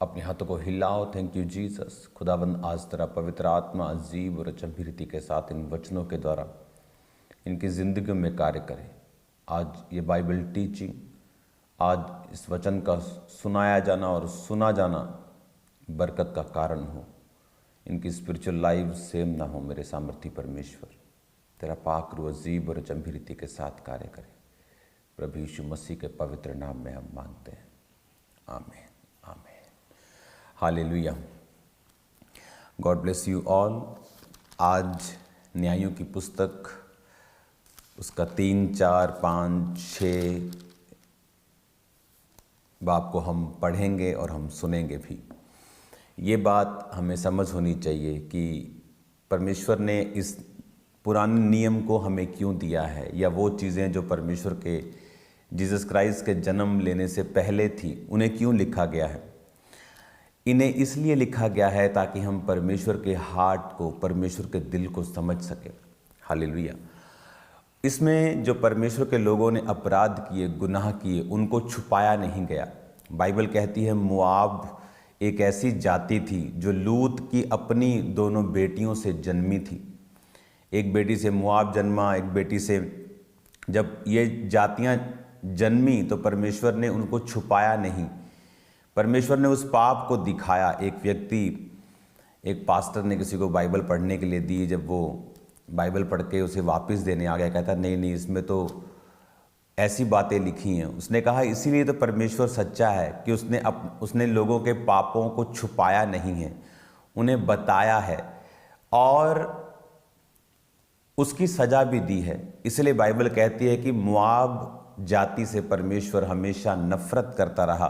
अपने हाथों को हिलाओ। Thank you Jesus. खुदाबंद आज तेरा पवित्र आत्मा अजीब और अचंभी रीति के साथ इन वचनों के द्वारा इनकी ज़िंदगी में कार्य करे। आज ये बाइबल टीचिंग, आज इस वचन का सुनाया जाना और सुना जाना बरकत का कारण हो। इनकी स्पिरिचुअल लाइफ सेम ना हो। मेरे सामर्थी परमेश्वर, तेरा पाक रूह अजीब और अचंभी रीति के साथ कार्य करे। प्रभु यीशु मसीह के पवित्र नाम में हम मांगते हैं, आमीन आमीन। Hallelujah. God bless you all. आज न्यायों की पुस्तक उसका 3, 4, 5, 6 बाब को हम पढ़ेंगे और हम सुनेंगे भी। ये बात हमें समझ होनी चाहिए कि परमेश्वर ने इस पुराने नियम को हमें क्यों दिया है, या वो चीज़ें जो परमेश्वर के जीसस क्राइस्ट के जन्म लेने से पहले थी उन्हें क्यों लिखा गया है। इन्हें इसलिए लिखा गया है ताकि हम परमेश्वर के हार्ट को, परमेश्वर के दिल को समझ सकें। हालेलुया। इसमें जो परमेश्वर के लोगों ने अपराध किए, गुनाह किए, उनको छुपाया नहीं गया। बाइबल कहती है मोआब एक ऐसी जाति थी जो लूत की अपनी दोनों बेटियों से जन्मी थी। एक बेटी से मोआब जन्मा, एक बेटी से। जब ये जातियां जन्मी तो परमेश्वर ने उनको छुपाया नहीं। परमेश्वर ने उस पाप को दिखाया। एक पास्टर ने किसी को बाइबल पढ़ने के लिए दी। जब वो बाइबल पढ़ के उसे वापस देने आ गया, कहता नहीं इसमें तो ऐसी बातें लिखी हैं। उसने कहा इसीलिए तो परमेश्वर सच्चा है कि उसने लोगों के पापों को छुपाया नहीं है, उन्हें बताया है और उसकी सजा भी दी है। इसलिए बाइबल कहती है कि मोआब जाति से परमेश्वर हमेशा नफरत करता रहा,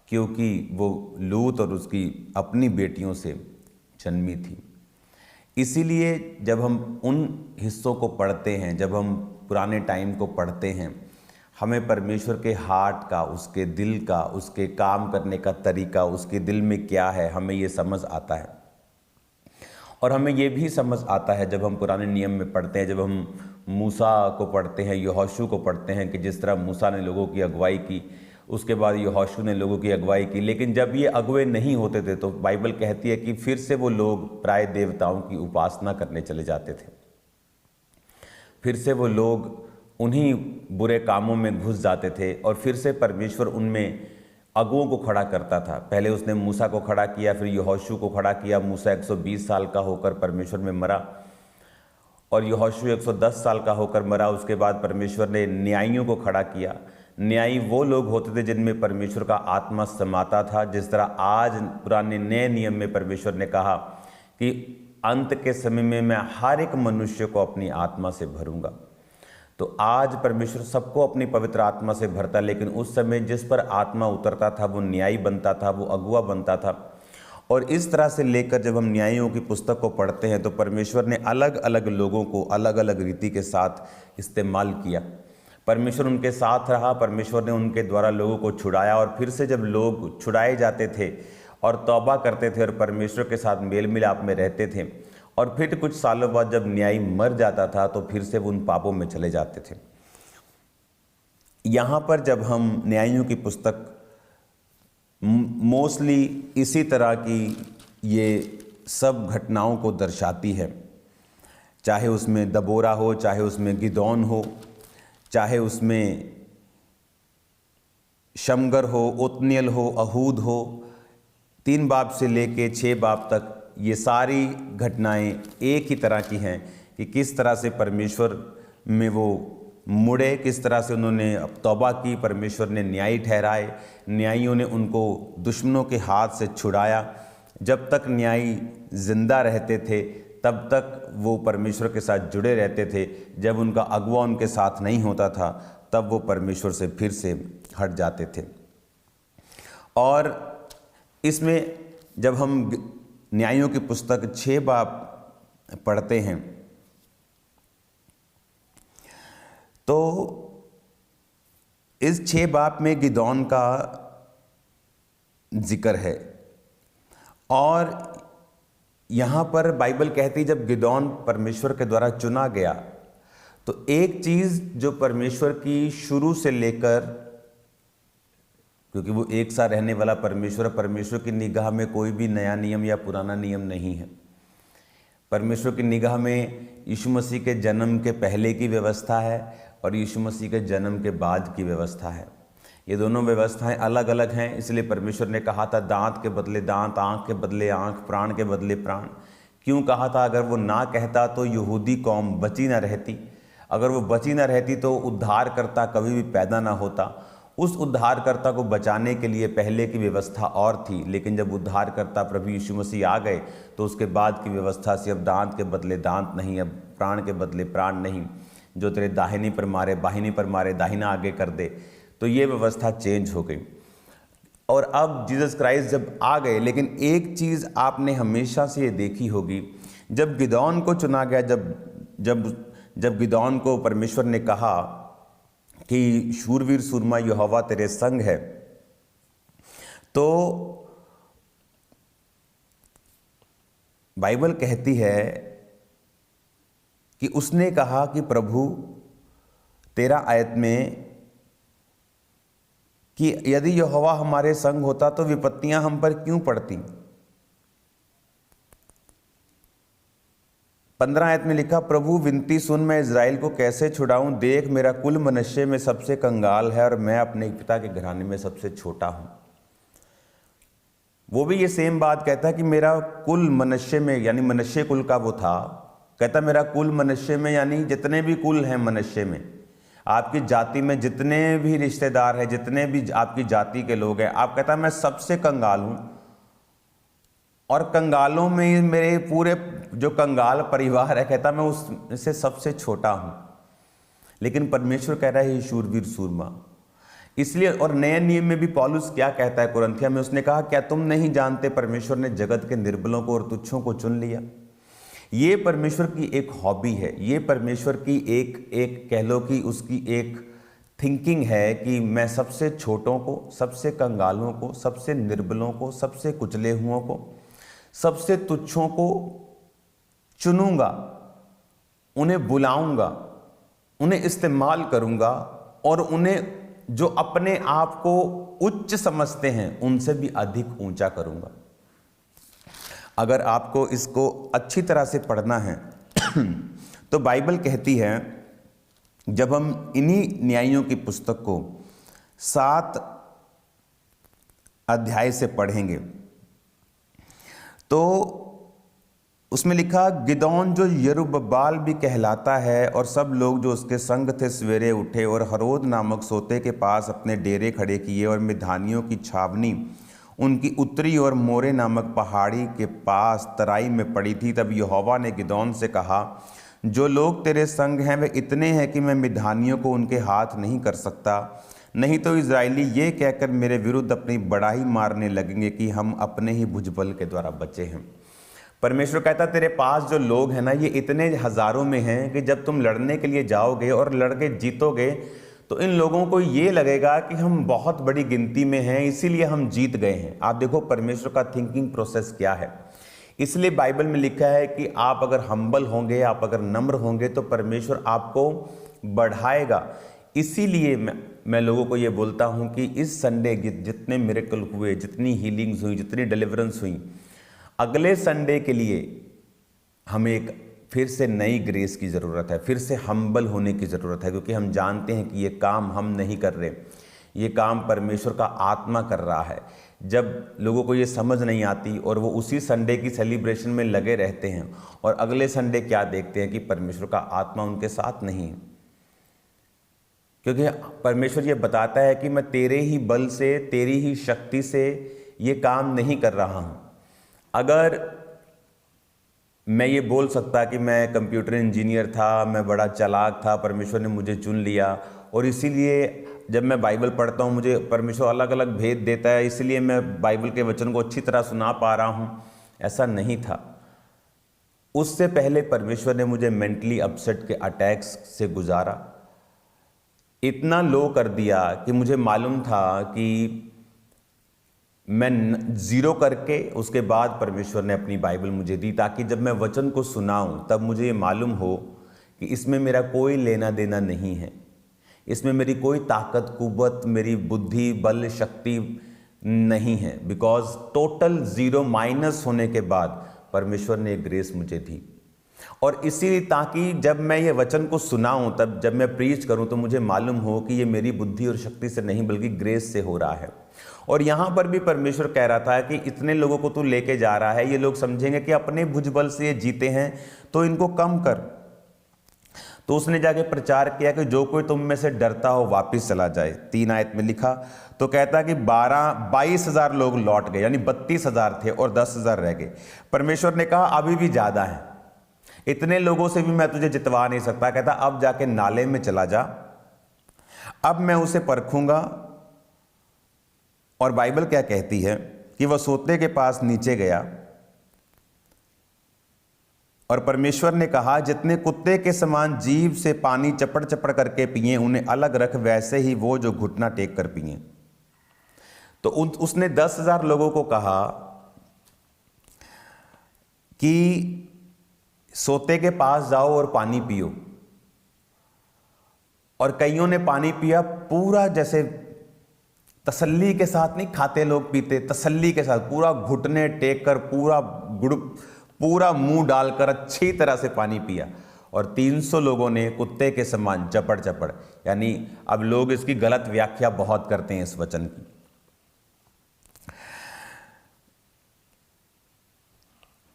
क्योंकि वो लूत और उसकी अपनी बेटियों से जन्मी थी। इसीलिए जब हम उन हिस्सों को पढ़ते हैं, जब हम पुराने टाइम को पढ़ते हैं, हमें परमेश्वर के हार्ट का, उसके दिल का, उसके काम करने का तरीका, उसके दिल में क्या है, हमें ये समझ आता है। और हमें ये भी समझ आता है जब हम पुराने नियम में पढ़ते हैं, जब हम मूसा को पढ़ते हैं, यहोशू को पढ़ते हैं, कि जिस तरह मूसा ने लोगों की अगुवाई की, उसके बाद यहोशू ने लोगों की अगुवाई की। लेकिन जब ये अगुवे नहीं होते थे तो बाइबल कहती है कि फिर से वो लोग प्राय देवताओं की उपासना करने चले जाते थे। फिर से वो लोग उन्हीं बुरे कामों में घुस जाते थे और फिर से परमेश्वर उनमें अगुओं को खड़ा करता था। पहले उसने मूसा को खड़ा किया, फिर यहोशू को खड़ा किया। मूसा 120 साल का होकर परमेश्वर में मरा और यहोशू 110 साल का होकर मरा। उसके बाद परमेश्वर ने न्यायियों को खड़ा किया। न्यायी वो लोग होते थे जिनमें परमेश्वर का आत्मा समाता था। जिस तरह आज पुराने नए नियम में परमेश्वर ने कहा कि अंत के समय में मैं हर एक मनुष्य को अपनी आत्मा से भरूंगा। तो आज परमेश्वर सबको अपनी पवित्र आत्मा से भरता, लेकिन उस समय जिस पर आत्मा उतरता था वो न्यायी बनता था, वो अगुआ बनता था। और इस तरह से लेकर जब हम न्यायियों की पुस्तक को पढ़ते हैं तो परमेश्वर ने अलग अलग लोगों को अलग अलग रीति के साथ इस्तेमाल किया। परमेश्वर उनके साथ रहा, परमेश्वर ने उनके द्वारा लोगों को छुड़ाया। और फिर से जब लोग छुड़ाए जाते थे और तौबा करते थे और परमेश्वर के साथ मेल मिलाप में रहते थे, और फिर कुछ सालों बाद जब न्यायी मर जाता था तो फिर से वो उन पापों में चले जाते थे। यहाँ पर जब हम न्यायियों की पुस्तक मोस्टली इसी तरह की ये सब घटनाओं को दर्शाती है, चाहे उसमें दबोरा हो, चाहे उसमें गिदौन हो, चाहे उसमें शमगर हो, ओतनियल हो, अहूद हो। 3 बाब से लेके 6 बाब तक ये सारी घटनाएं एक ही तरह की हैं कि किस तरह से परमेश्वर में वो मुड़े, किस तरह से उन्होंने तौबा की, परमेश्वर ने न्यायी ठहराए, न्यायियों ने उनको दुश्मनों के हाथ से छुड़ाया। जब तक न्यायी जिंदा रहते थे तब तक वो परमेश्वर के साथ जुड़े रहते थे। जब उनका अगुआ उनके साथ नहीं होता था तब वो परमेश्वर से फिर से हट जाते थे। और इसमें जब हम न्यायों की पुस्तक 6 बाब पढ़ते हैं तो इस 6 बाब में गिदौन का जिक्र है। और यहाँ पर बाइबल कहती जब गिदौन परमेश्वर के द्वारा चुना गया तो एक चीज़ जो परमेश्वर की शुरू से लेकर क्योंकि वो एक साथ रहने वाला परमेश्वर, परमेश्वर की निगाह में कोई भी नया नियम या पुराना नियम नहीं है। परमेश्वर की निगाह में यीशु मसीह के जन्म के पहले की व्यवस्था है और यीशु मसीह के जन्म के बाद की व्यवस्था है। ये दोनों व्यवस्थाएं अलग अलग हैं, इसलिए परमेश्वर ने कहा था दांत के बदले दांत, आँख के बदले आँख, प्राण के बदले प्राण। क्यों कहा था? अगर वो ना कहता तो यहूदी कौम बची ना रहती। अगर वो बची ना रहती तो उद्धारकर्ता कभी भी पैदा ना होता। उस उद्धारकर्ता को बचाने के लिए पहले की व्यवस्था और थी, लेकिन जब उद्धारकर्ता प्रभु यीशु मसीह आ गए तो उसके बाद की व्यवस्था सिर्फ दांत के बदले दांत नहीं, अब प्राण के बदले प्राण नहीं, जो तेरे दाहिनी पर मारे बाहिनी पर मारे दाहिना आगे कर दे। तो ये व्यवस्था चेंज हो गई और अब जीसस क्राइस्ट जब आ गए। लेकिन एक चीज़ आपने हमेशा से ये देखी होगी, जब गिदौन को चुना गया, जब गिदौन को परमेश्वर ने कहा कि शूरवीर सूरमा यहोवा तेरे संग है, तो बाइबल कहती है कि उसने कहा कि प्रभु तेरा आयत में कि यदि यहोवा हमारे संग होता तो विपत्तियां हम पर क्यों पड़ती। 15 आयत में लिखा, प्रभु विनती सुन, मैं इज़राइल को कैसे छुड़ाऊं। देख मेरा कुल मनुष्य में सबसे कंगाल है और मैं अपने पिता के घराने में सबसे छोटा हूं। वो भी ये सेम बात कहता है कि मेरा कुल मनुष्य में, यानी मनुष्य कुल का वो था, कहता मेरा कुल मनुष्य में, यानी जितने भी कुल हैं मनुष्य में, आपकी जाति में जितने भी रिश्तेदार हैं, जितने भी आपकी जाति के लोग हैं, आप कहता मैं सबसे कंगाल हूं और कंगालों में मेरे पूरे जो कंगाल परिवार है, कहता मैं उससे सबसे छोटा हूं। लेकिन परमेश्वर कह रहा है ये शूरवीर सूरमा। इसलिए और नए नियम में भी पौलुस क्या कहता है कुरिन्थियों में, उसने कहा क्या तुम नहीं जानते परमेश्वर ने जगत के निर्बलों को और तुच्छों को चुन लिया। ये परमेश्वर की एक हॉबी है, ये परमेश्वर की एक कह लो कि उसकी एक थिंकिंग है कि मैं सबसे छोटों को, सबसे कंगालों को, सबसे निर्बलों को, सबसे कुचले हुओं को, सबसे तुच्छों को चुनूंगा, उन्हें बुलाऊंगा, उन्हें इस्तेमाल करूंगा और उन्हें जो अपने आप को उच्च समझते हैं उनसे भी अधिक ऊंचा करूंगा। अगर आपको इसको अच्छी तरह से पढ़ना है तो बाइबल कहती है, जब हम इन्हीं न्यायियों की पुस्तक को 7 अध्याय से पढ़ेंगे तो उसमें लिखा, गिदौन जो यरुब्बाल भी कहलाता है और सब लोग जो उसके संग थे सवेरे उठे और हरोद नामक सोते के पास अपने डेरे खड़े किए और मिधानियों की छावनी उनकी उत्तरी और मोरे नामक पहाड़ी के पास तराई में पड़ी थी। तब यहोवा ने गिदौन से कहा, जो लोग तेरे संग हैं वे इतने हैं कि मैं मिधानियों को उनके हाथ नहीं कर सकता, नहीं तो इजरायली ये कहकर मेरे विरुद्ध अपनी बड़ाई मारने लगेंगे कि हम अपने ही भुजबल के द्वारा बचे हैं। परमेश्वर कहता तेरे पास जो लोग हैं ना, ये इतने हजारों में हैं कि जब तुम लड़ने के लिए जाओगे और लड़के जीतोगे तो इन लोगों को ये लगेगा कि हम बहुत बड़ी गिनती में हैं, इसीलिए हम जीत गए हैं। आप देखो परमेश्वर का थिंकिंग प्रोसेस क्या है। इसलिए बाइबल में लिखा है कि आप अगर हम्बल होंगे, आप अगर नम्र होंगे तो परमेश्वर आपको बढ़ाएगा। इसीलिए मैं लोगों को ये बोलता हूँ कि इस संडे जितने मिरेकल हुए, जितनी हीलिंग्स हुई, जितनी डिलीवरेंस हुई, अगले संडे के लिए हमें एक फिर से नई ग्रेस की ज़रूरत है, फिर से हम्बल होने की ज़रूरत है, क्योंकि हम जानते हैं कि ये काम हम नहीं कर रहे, ये काम परमेश्वर का आत्मा कर रहा है। जब लोगों को ये समझ नहीं आती और वो उसी संडे की सेलिब्रेशन में लगे रहते हैं और अगले संडे क्या देखते हैं कि परमेश्वर का आत्मा उनके साथ नहीं है, क्योंकि परमेश्वर ये बताता है कि मैं तेरे ही बल से, तेरी ही शक्ति से ये काम नहीं कर रहा हूँ। अगर मैं ये बोल सकता कि मैं कंप्यूटर इंजीनियर था, मैं बड़ा चालाक था, परमेश्वर ने मुझे चुन लिया और इसीलिए जब मैं बाइबल पढ़ता हूँ मुझे परमेश्वर अलग अलग भेद देता है, इसलिए मैं बाइबल के वचन को अच्छी तरह सुना पा रहा हूँ, ऐसा नहीं था। उससे पहले परमेश्वर ने मुझे मेंटली अपसेट के अटैक्स से गुजारा, इतना लो कर दिया कि मुझे मालूम था कि मैं 0 करके उसके बाद परमेश्वर ने अपनी बाइबल मुझे दी, ताकि जब मैं वचन को सुनाऊं तब मुझे ये मालूम हो कि इसमें मेरा कोई लेना देना नहीं है, इसमें मेरी कोई ताकत, कुव्वत, मेरी बुद्धि, बल, शक्ति नहीं है, बिकॉज टोटल जीरो माइनस होने के बाद परमेश्वर ने ग्रेस मुझे दी। और इसीलिए ताकि जब मैं ये वचन को सुनाऊं, तब जब मैं प्रीच करूं तो मुझे मालूम हो कि ये मेरी बुद्धि और शक्ति से नहीं बल्कि ग्रेस से हो रहा है। और यहां पर भी परमेश्वर कह रहा था कि इतने लोगों को तू लेके जा रहा है, ये लोग समझेंगे कि अपने भुजबल से ये जीते हैं, तो इनको कम कर। तो उसने जाके प्रचार किया कि जो कोई तुम में से डरता हो वापिस चला जाए। 3 आयत में लिखा तो कहता कि 22,000 लोग लौट गए, यानी 32,000 थे और 10,000 रह गए। परमेश्वर ने कहा अभी भी ज्यादा है, इतने लोगों से भी मैं तुझे जितवा नहीं सकता। कहता अब जाके नाले में चला जा, अब मैं उसे परखूंगा। और बाइबल क्या कहती है कि वह सोते के पास नीचे गया और परमेश्वर ने कहा जितने कुत्ते के समान जीभ से पानी चपड़ चपड़ करके पिए उन्हें अलग रख, वैसे ही वो जो घुटना टेक कर पिए। तो उसने 10,000 लोगों को कहा कि सोते के पास जाओ और पानी पियो। और कईयों ने पानी पिया पूरा, जैसे तसल्ली के साथ नहीं खाते लोग पीते, तसल्ली के साथ पूरा घुटने टेक कर, पूरा मुंह डालकर अच्छी तरह से पानी पिया। और 300 लोगों ने कुत्ते के समान चपड़ चपड़, यानी अब लोग इसकी गलत व्याख्या बहुत करते हैं इस वचन की।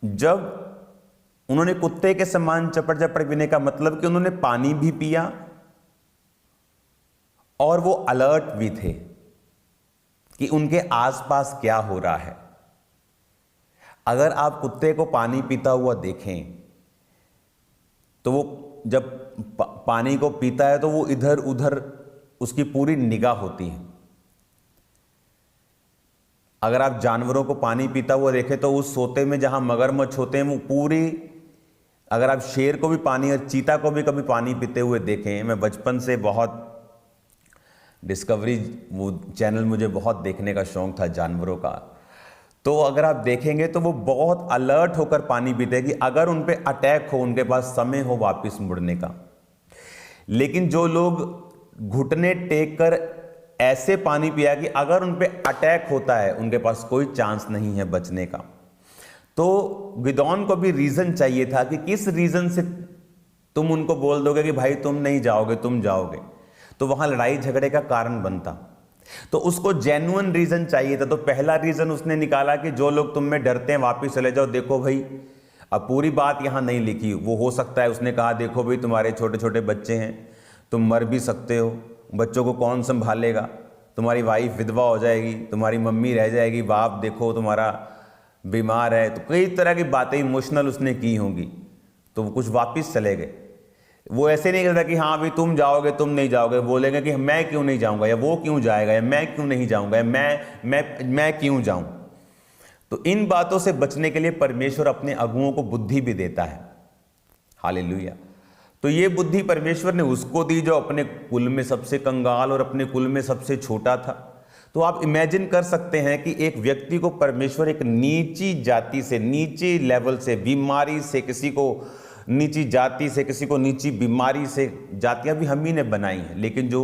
जब उन्होंने कुत्ते के समान चपड़ चपड़ पीने का मतलब कि उन्होंने पानी भी पिया और वो अलर्ट भी थे कि उनके आसपास क्या हो रहा है। अगर आप कुत्ते को पानी पीता हुआ देखें तो वो जब पानी को पीता है तो वो इधर उधर उसकी पूरी निगाह होती है। अगर आप जानवरों को पानी पीता हुआ देखें तो उस सोते में जहां मगरमच्छ होते हैं वो पूरी, अगर आप शेर को भी पानी और चीता को भी कभी पानी पीते हुए देखें, मैं बचपन से बहुत डिस्कवरी वो चैनल मुझे बहुत देखने का शौक था जानवरों का, तो अगर आप देखेंगे तो वो बहुत अलर्ट होकर पानी पीते हैं कि अगर उन पे अटैक हो, उनके पास समय हो वापस मुड़ने का। लेकिन जो लोग घुटने टेक कर ऐसे पानी पिया कि अगर उन पे अटैक होता है उनके पास कोई चांस नहीं है बचने का। तो गिदोन को भी रीजन चाहिए था कि किस रीजन से तुम उनको बोल दोगे कि भाई तुम नहीं जाओगे, तुम जाओगे, तो वहां लड़ाई झगड़े का कारण बनता। तो उसको जेन्युइन रीजन चाहिए था। तो पहला रीजन उसने निकाला कि जो लोग तुम में डरते हैं वापिस चले जाओ। देखो भाई, अब पूरी बात यहां नहीं लिखी, वो हो सकता है उसने कहा देखो भाई तुम्हारे छोटे छोटे बच्चे हैं, तुम मर भी सकते हो, बच्चों को कौन संभालेगा, तुम्हारी वाइफ विधवा हो जाएगी, तुम्हारी मम्मी रह जाएगी, बाप देखो तुम्हारा बीमार है। तो कई तरह की बातें इमोशनल उसने की होंगी, तो वो कुछ वापिस चले गए। वो ऐसे नहीं कहता कि हाँ भाई तुम जाओगे तुम नहीं जाओगे, बोलेंगे कि मैं क्यों नहीं जाऊंगा, या वो क्यों जाएगा, या मैं क्यों नहीं जाऊंगा, या मैं क्यों जाऊं। तो इन बातों से बचने के लिए परमेश्वर अपने अगुओं को बुद्धि भी देता है। हालेलुया। तो ये बुद्धि परमेश्वर ने उसको दी जो अपने कुल में सबसे कंगाल और अपने कुल में सबसे छोटा था। तो आप इमेजिन कर सकते हैं कि एक व्यक्ति को परमेश्वर एक नीची जाति से, नीचे लेवल से, बीमारी से, किसी को नीची जाति से, किसी को नीची बीमारी से, जातियां भी हम ही ने बनाई हैं, लेकिन जो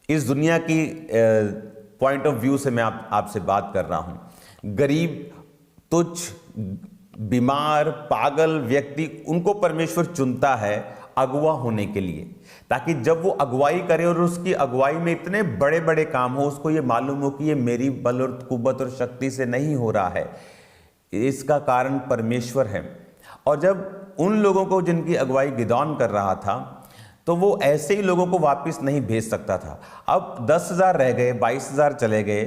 इस दुनिया की पॉइंट ऑफ व्यू से मैं आपसे बात कर रहा हूं, गरीब, तुच्छ, बीमार, पागल व्यक्ति, उनको परमेश्वर चुनता है अगुवा होने के लिए, ताकि जब वो अगुवाई करे और उसकी अगुवाई में इतने बड़े बड़े काम हो, उसको ये मालूम हो कि ये मेरी बल और कुव्वत और शक्ति से नहीं हो रहा है, इसका कारण परमेश्वर है। और जब उन लोगों को जिनकी अगुवाई गिदोन कर रहा था, तो वो ऐसे ही लोगों को वापस नहीं भेज सकता था। अब 10,000 रह गए, 22,000 चले गए।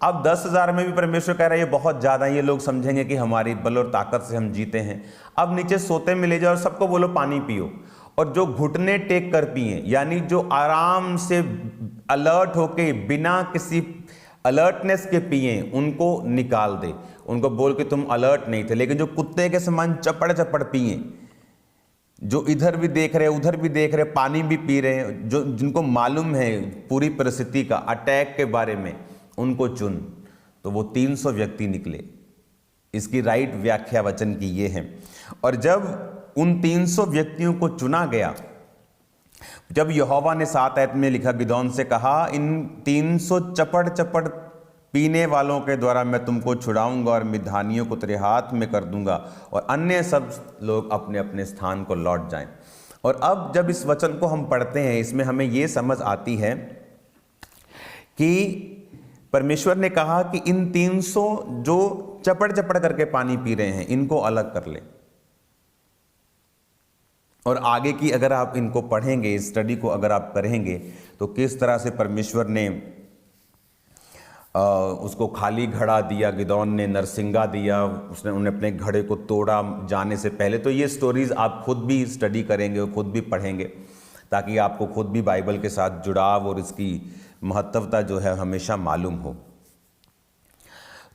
अब 10,000 में भी परमेश्वर कह रहा है ये बहुत ज्यादा, ये लोग समझेंगे कि हमारी बल और ताकत से हम जीते हैं। अब नीचे सोते में ले जाओ और सबको बोलो पानी पियो, और जो घुटने टेक कर पिए, यानी जो आराम से अलर्ट होके बिना किसी अलर्टनेस के पिए, उनको निकाल दे। उनको बोल के तुम अलर्ट नहीं थे। लेकिन जो कुत्ते के समान चपड़ चपड़ पिए, जो इधर भी देख रहे उधर भी देख रहे, पानी भी पी रहे हैं, जो जिनको मालूम है पूरी परिस्थिति का, अटैक के बारे में, उनको चुन। तो वो 300 व्यक्ति निकले। इसकी राइट व्याख्या वचन की ये है। और जब उन 300 व्यक्तियों को चुना गया जब यहोवा ने 7 आयत में लिखा, गिदोन से कहा, इन 300 चपड़ चपड़ पीने वालों के द्वारा मैं तुमको छुड़ाऊंगा और मिधानियों को तेरे हाथ में कर दूंगा और अन्य सब लोग अपने अपने स्थान को लौट जाएं। और अब जब इस वचन को हम पढ़ते हैं, इसमें हमें ये समझ आती है कि परमेश्वर ने कहा कि इन 300 जो चपड़ चपड़ करके पानी पी रहे हैं, इनको अलग कर ले। और आगे की अगर आप इनको पढ़ेंगे, इस स्टडी को अगर आप करेंगे, तो किस तरह से परमेश्वर ने उसको खाली घड़ा दिया, गिदोन ने नरसिंगा दिया, उसने उन्हें अपने घड़े को तोड़ा जाने से पहले। तो ये स्टोरीज आप खुद भी स्टडी करेंगे और खुद भी पढ़ेंगे, ताकि आपको खुद भी बाइबल के साथ जुड़ाव और इसकी महत्वता जो है हमेशा मालूम हो।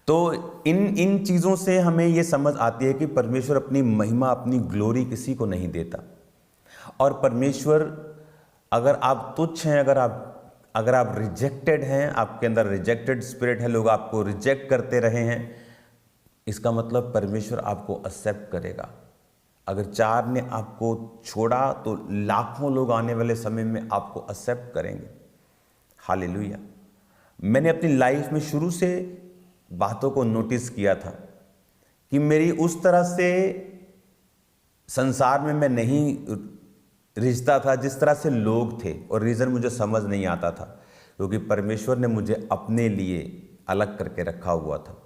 तो इन चीज़ों से हमें ये समझ आती है कि परमेश्वर अपनी महिमा, अपनी ग्लोरी किसी को नहीं देता। और परमेश्वर, अगर आप तुच्छ हैं, अगर आप रिजेक्टेड हैं, आपके अंदर रिजेक्टेड स्पिरिट है, लोग आपको रिजेक्ट करते रहे हैं, इसका मतलब परमेश्वर आपको एक्सेप्ट करेगा। अगर 4 ने आपको छोड़ा तो लाखों लोग आने वाले समय में आपको एक्सेप्ट करेंगे। हालेलुया। मैंने अपनी लाइफ में शुरू से बातों को नोटिस किया था कि मेरी उस तरह से संसार में मैं नहीं रिश्ता था जिस तरह से लोग थे, और रीज़न मुझे समझ नहीं आता था, क्योंकि परमेश्वर ने मुझे अपने लिए अलग करके रखा हुआ था।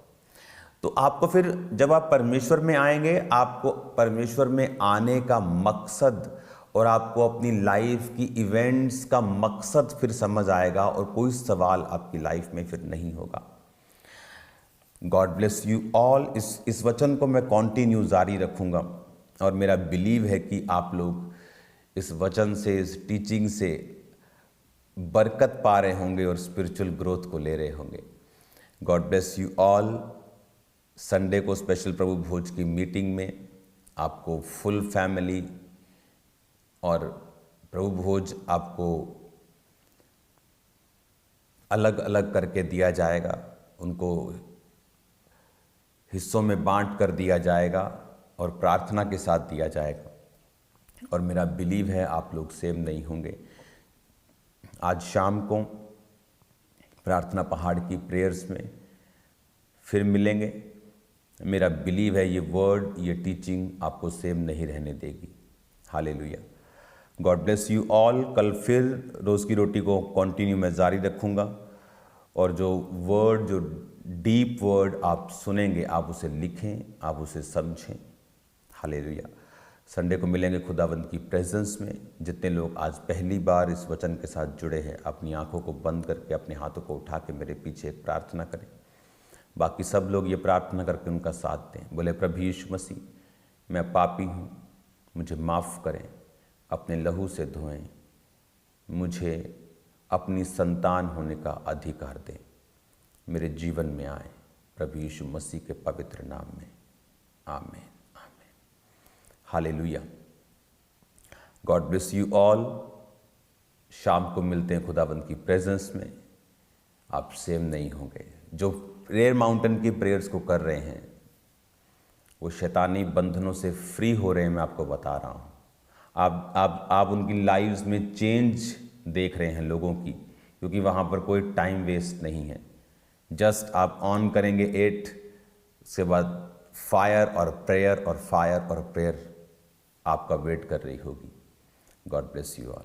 तो आपको फिर जब आप परमेश्वर में आएंगे, आपको परमेश्वर में आने का मकसद और आपको अपनी लाइफ की इवेंट्स का मकसद फिर समझ आएगा, और कोई सवाल आपकी लाइफ में फिर नहीं होगा। God bless you all. इस वचन को मैं कंटिन्यू जारी रखूँगा, और मेरा बिलीव है कि आप लोग इस वचन से, इस टीचिंग से बरकत पा रहे होंगे और स्पिरिचुअल ग्रोथ को ले रहे होंगे। God bless you all. Sunday को स्पेशल प्रभु भोज की मीटिंग में आपको फुल फैमिली और प्रभु भोज आपको अलग अलग करके दिया जाएगा, उनको हिस्सों में बांट कर दिया जाएगा और प्रार्थना के साथ दिया जाएगा। और मेरा बिलीव है आप लोग सेम नहीं होंगे। आज शाम को प्रार्थना पहाड़ की प्रेयर्स में फिर मिलेंगे। मेरा बिलीव है ये वर्ड, ये टीचिंग आपको सेम नहीं रहने देगी। Hallelujah. God bless you all. कल फिर रोज़ की रोटी को कंटिन्यू मैं जारी रखूँगा, और जो वर्ड, जो डीप वर्ड आप सुनेंगे, आप उसे लिखें, आप उसे समझें। हालेलुया। संडे को मिलेंगे खुदावंद की प्रेजेंस में। जितने लोग आज पहली बार इस वचन के साथ जुड़े हैं, अपनी आंखों को बंद करके अपने हाथों को उठा के मेरे पीछे एक प्रार्थना करें। बाकी सब लोग ये प्रार्थना करके उनका साथ दें। बोले, प्रभु यीशु मसीह, मैं पापी हूँ, मुझे माफ़ करें, अपने लहू से धोएं, मुझे अपनी संतान होने का अधिकार दें, मेरे जीवन में आए, प्रभु यीशु मसीह के पवित्र नाम में। आमीन। Hallelujah. God bless you all. शाम को मिलते हैं खुदावंद की प्रेजेंस में। आप सेम नहीं होंगे। जो प्रेयर माउंटेन की प्रेयर्स को कर रहे हैं, वो शैतानी बंधनों से फ्री हो रहे हैं। मैं आपको बता रहा हूँ, आप उनकी लाइव्स में चेंज देख रहे हैं लोगों की, क्योंकि वहाँ पर कोई टाइम वेस्ट नहीं है। जस्ट आप ऑन करेंगे 8, उसके बाद फायर और प्रेयर और फायर और प्रेयर आपका वेट कर रही होगी। God bless you all.